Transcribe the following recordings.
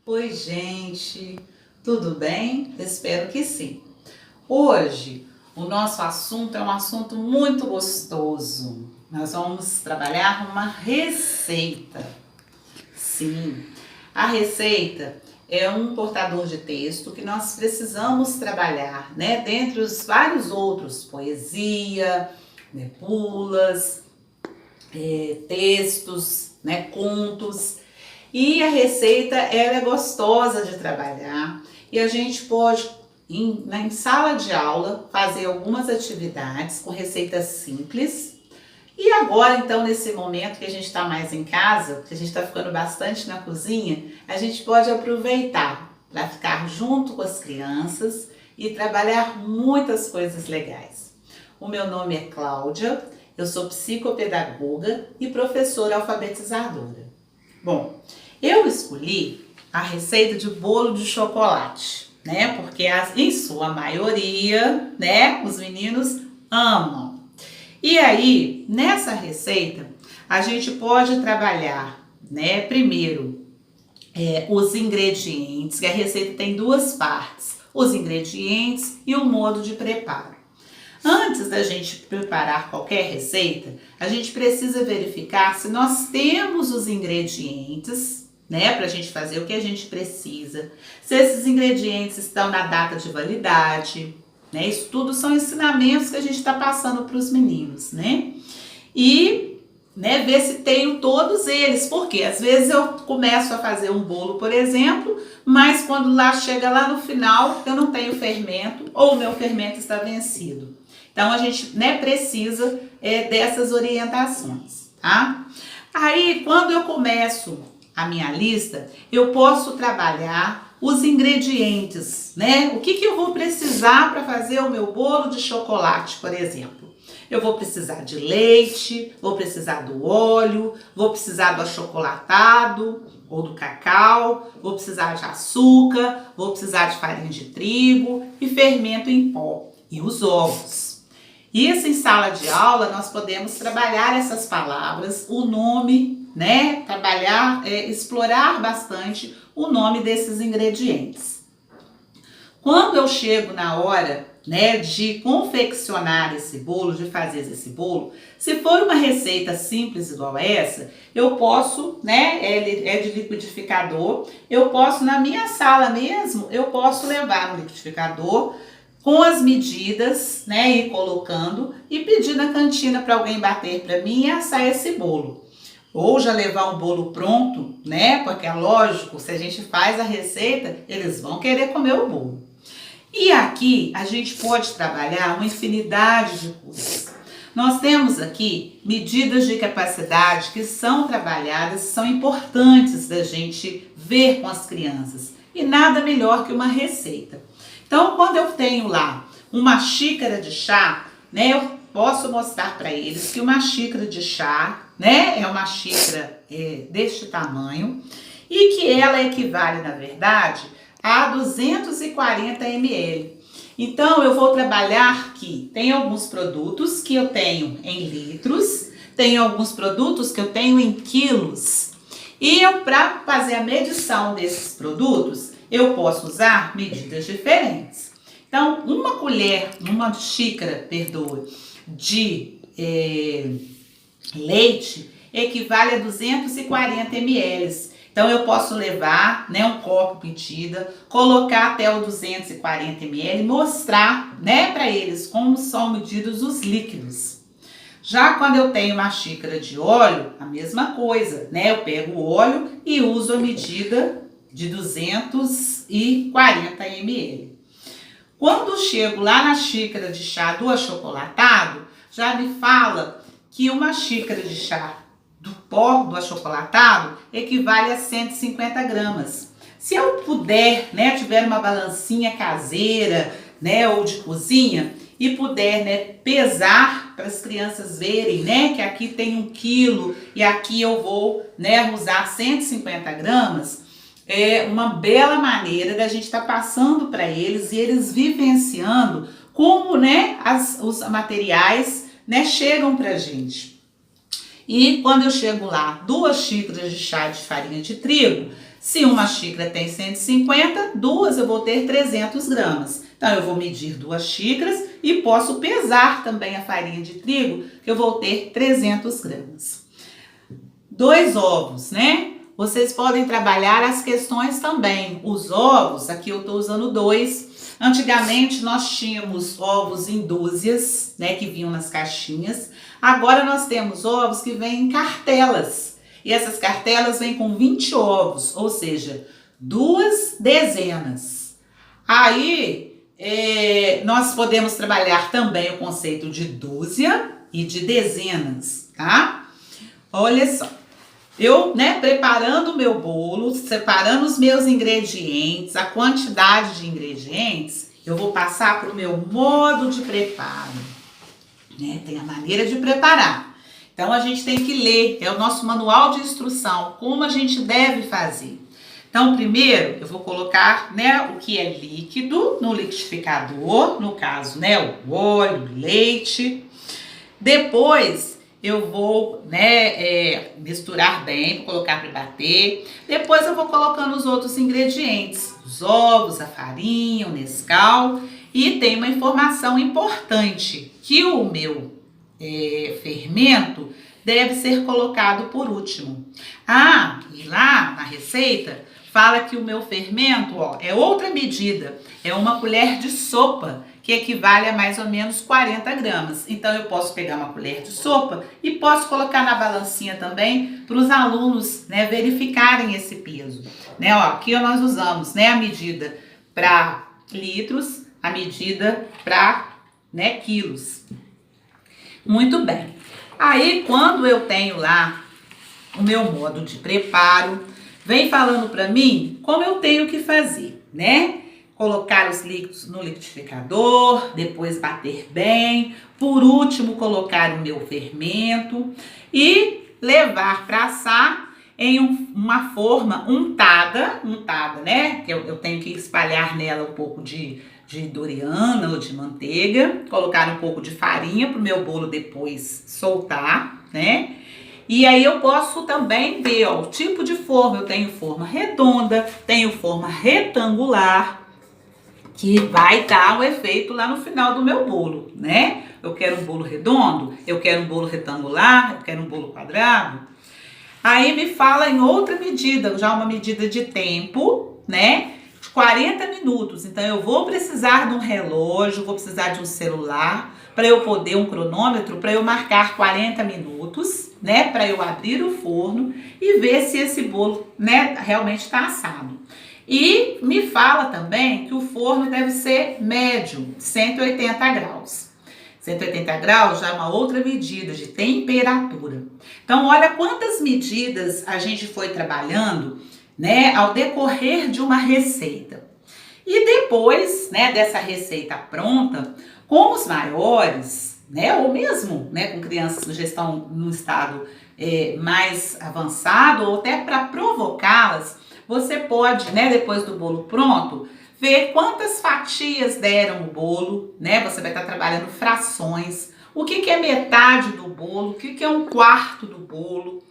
Oi, gente, tudo bem? Espero que sim. Hoje, o nosso assunto é um assunto muito gostoso. Nós vamos trabalhar uma receita. Sim, a receita é um portador de texto que nós precisamos trabalhar, né? Dentre os vários outros, poesia, bulas, textos, né? Contos. E a receita ela é gostosa de trabalhar e a gente pode, em sala de aula, fazer algumas atividades com receitas simples. E agora, então, nesse momento que a gente está mais em casa, que a gente está ficando bastante na cozinha, a gente pode aproveitar para ficar junto com as crianças e trabalhar muitas coisas legais. O meu nome é Cláudia, eu sou psicopedagoga e professora alfabetizadora. Bom, eu escolhi a receita de bolo de chocolate, né? Porque em sua maioria, né, os meninos amam. E aí, nessa receita, a gente pode trabalhar, né, primeiro, os ingredientes, que a receita tem duas partes, os ingredientes e o modo de preparo. Antes da gente preparar qualquer receita, a gente precisa verificar se nós temos os ingredientes, né, para a gente fazer o que a gente precisa, se esses ingredientes estão na data de validade, né, isso tudo são ensinamentos que a gente está passando para os meninos, né, e né, ver se tenho todos eles, porque às vezes eu começo a fazer um bolo, por exemplo, mas quando chega lá no final eu não tenho fermento ou o meu fermento está vencido. Então a gente, né, precisa dessas orientações, tá? Aí quando eu começo a minha lista, eu posso trabalhar os ingredientes, né? O que eu vou precisar para fazer o meu bolo de chocolate, por exemplo? Eu vou precisar de leite, vou precisar do óleo, vou precisar do achocolatado ou do cacau, vou precisar de açúcar, vou precisar de farinha de trigo e fermento em pó e os ovos. Isso em sala de aula nós podemos trabalhar essas palavras, o nome, né? Trabalhar, explorar bastante o nome desses ingredientes. Quando eu chego na hora, né, de confeccionar esse bolo, de fazer esse bolo, se for uma receita simples igual essa, eu posso, né, é de liquidificador, eu posso na minha sala mesmo, eu posso levar no liquidificador com as medidas, né, ir colocando e pedir na cantina para alguém bater para mim e assar esse bolo. Ou já levar um bolo pronto, né, porque é lógico, se a gente faz a receita, eles vão querer comer o bolo. E aqui a gente pode trabalhar uma infinidade de coisas. Nós temos aqui medidas de capacidade que são trabalhadas, são importantes da gente ver com as crianças. E nada melhor que uma receita. Então, quando eu tenho lá uma xícara de chá, né, eu posso mostrar para eles que uma xícara de chá, né, é uma xícara deste tamanho e que ela equivale, na verdade, a 240 ml. Então, eu vou trabalhar que tem alguns produtos que eu tenho em litros, tem alguns produtos que eu tenho em quilos. E para fazer a medição desses produtos, eu posso usar medidas diferentes. Então, uma xícara, de leite equivale a 240 ml. Então, eu posso levar, né, um copo medida, colocar até o 240 ml, mostrar, né, para eles como são medidos os líquidos. Já quando eu tenho uma xícara de óleo, a mesma coisa, né? Eu pego o óleo e uso a medida de 240 ml. Quando chego lá na xícara de chá do achocolatado, já me fala que uma xícara de chá do pó do achocolatado equivale a 150 gramas. Se eu puder, né, tiver uma balancinha caseira, né, ou de cozinha, e puder, né, pesar para as crianças verem, né, que aqui tem 1 quilo e aqui eu vou, né, usar 150 gramas, é uma bela maneira da gente estar passando para eles e eles vivenciando como, né, os materiais, né, chegam para a gente. E quando eu chego lá, 2 xícaras de chá de farinha de trigo, Se uma xícara tem 150, duas eu vou ter 300 gramas. Então, eu vou medir 2 xícaras e posso pesar também a farinha de trigo, que eu vou ter 300 gramas. 2 ovos, né? Vocês podem trabalhar as questões também. Os ovos, aqui eu estou usando 2. Antigamente, nós tínhamos ovos em dúzias, né? Que vinham nas caixinhas. Agora, nós temos ovos que vêm em cartelas. E essas cartelas vêm com 20 ovos, ou seja, 2 dezenas. Aí, nós podemos trabalhar também o conceito de dúzia e de dezenas, tá? Olha só, eu, preparando o meu bolo, separando os meus ingredientes, a quantidade de ingredientes, eu vou passar para o meu modo de preparo, né? Tem a maneira de preparar. Então, a gente tem que ler, é o nosso manual de instrução, como a gente deve fazer. Então, primeiro, eu vou colocar, o que é líquido no liquidificador, no caso, o óleo, o leite. Depois, eu vou, misturar bem, vou colocar para bater. Depois, eu vou colocando os outros ingredientes, os ovos, a farinha, o Nescau. E tem uma informação importante, que o meu fermento deve ser colocado por último. E lá na receita fala que o meu fermento, é outra medida, é 1 colher de sopa, que equivale a mais ou menos 40 gramas. Então eu posso pegar 1 colher de sopa e posso colocar na balancinha também para os alunos, verificarem esse peso. Aqui nós usamos, a medida para litros, a medida para, quilos. Muito bem. Aí, quando eu tenho lá o meu modo de preparo, vem falando para mim como eu tenho que fazer, Colocar os líquidos no liquidificador, depois bater bem, por último colocar o meu fermento e levar para assar em uma forma untada, que eu tenho que espalhar nela um pouco de doriana ou de manteiga, colocar um pouco de farinha para o meu bolo depois soltar, E aí eu posso também ver, o tipo de forma. Eu tenho forma redonda, tenho forma retangular, que vai dar o efeito lá no final do meu bolo, Eu quero um bolo redondo, eu quero um bolo retangular, eu quero um bolo quadrado. Aí me fala em outra medida, já uma medida de tempo, de 40 minutos. Então eu vou precisar de um relógio, vou precisar de um celular, para eu poder, um cronômetro, para eu marcar 40 minutos, para eu abrir o forno e ver se esse bolo, realmente está assado. E me fala também que o forno deve ser médio, 180 graus. 180 graus já é uma outra medida de temperatura. Então, olha quantas medidas a gente foi trabalhando, ao decorrer de uma receita. E depois, dessa receita pronta, com os maiores, ou mesmo, com crianças que já estão no estado mais avançado, ou até para provocá-las, você pode, depois do bolo pronto, ver quantas fatias deram o bolo, Você vai estar trabalhando frações. O que é metade do bolo? O que é 1/4 do bolo?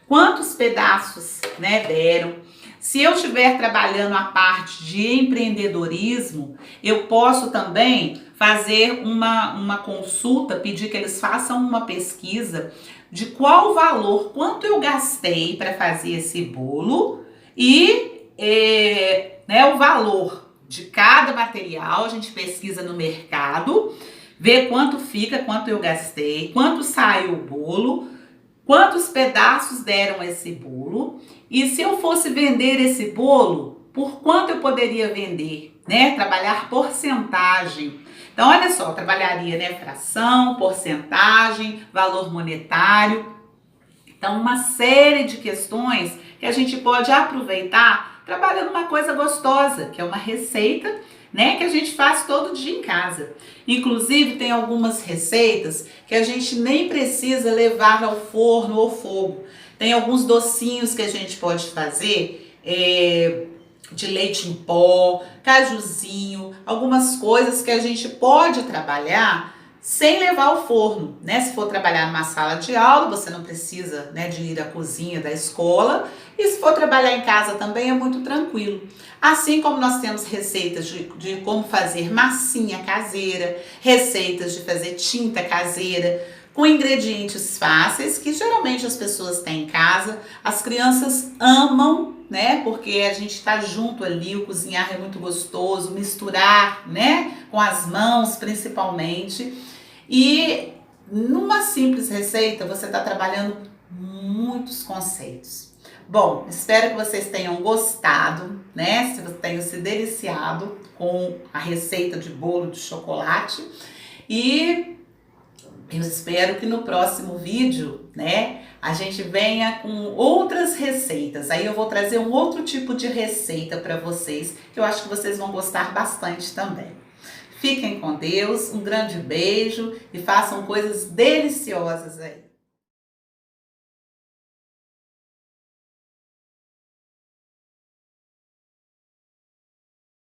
Quantos pedaços, deram? Se eu estiver trabalhando a parte de empreendedorismo, eu posso também fazer uma consulta, pedir que eles façam uma pesquisa de qual valor, quanto eu gastei para fazer esse bolo e o valor de cada material. A gente pesquisa no mercado, vê quanto fica, quanto eu gastei, quanto saiu o bolo, quantos pedaços deram esse bolo, e se eu fosse vender esse bolo, por quanto eu poderia vender, Trabalhar porcentagem. Então, olha só, trabalharia, fração, porcentagem, valor monetário. Então, uma série de questões que a gente pode aproveitar trabalhando uma coisa gostosa, que é uma receita, que a gente faz todo dia em casa. Inclusive, tem algumas receitas que a gente nem precisa levar ao forno ou fogo. Tem alguns docinhos que a gente pode fazer, de leite em pó, cajuzinho, algumas coisas que a gente pode trabalhar sem levar ao forno, né? Se for trabalhar numa sala de aula, você não precisa, né, de ir à cozinha da escola. E se for trabalhar em casa também é muito tranquilo. Assim como nós temos receitas de como fazer massinha caseira, receitas de fazer tinta caseira, com ingredientes fáceis que geralmente as pessoas têm em casa. As crianças amam, né? Porque a gente está junto ali, o cozinhar é muito gostoso, misturar, né? Com as mãos principalmente. E numa simples receita você está trabalhando muitos conceitos. Bom, espero que vocês tenham gostado, né? Se vocês tenham se deliciado com a receita de bolo de chocolate. E eu espero que no próximo vídeo, né, a gente venha com outras receitas. Aí eu vou trazer um outro tipo de receita para vocês, que eu acho que vocês vão gostar bastante também. Fiquem com Deus, um grande beijo e façam coisas deliciosas aí.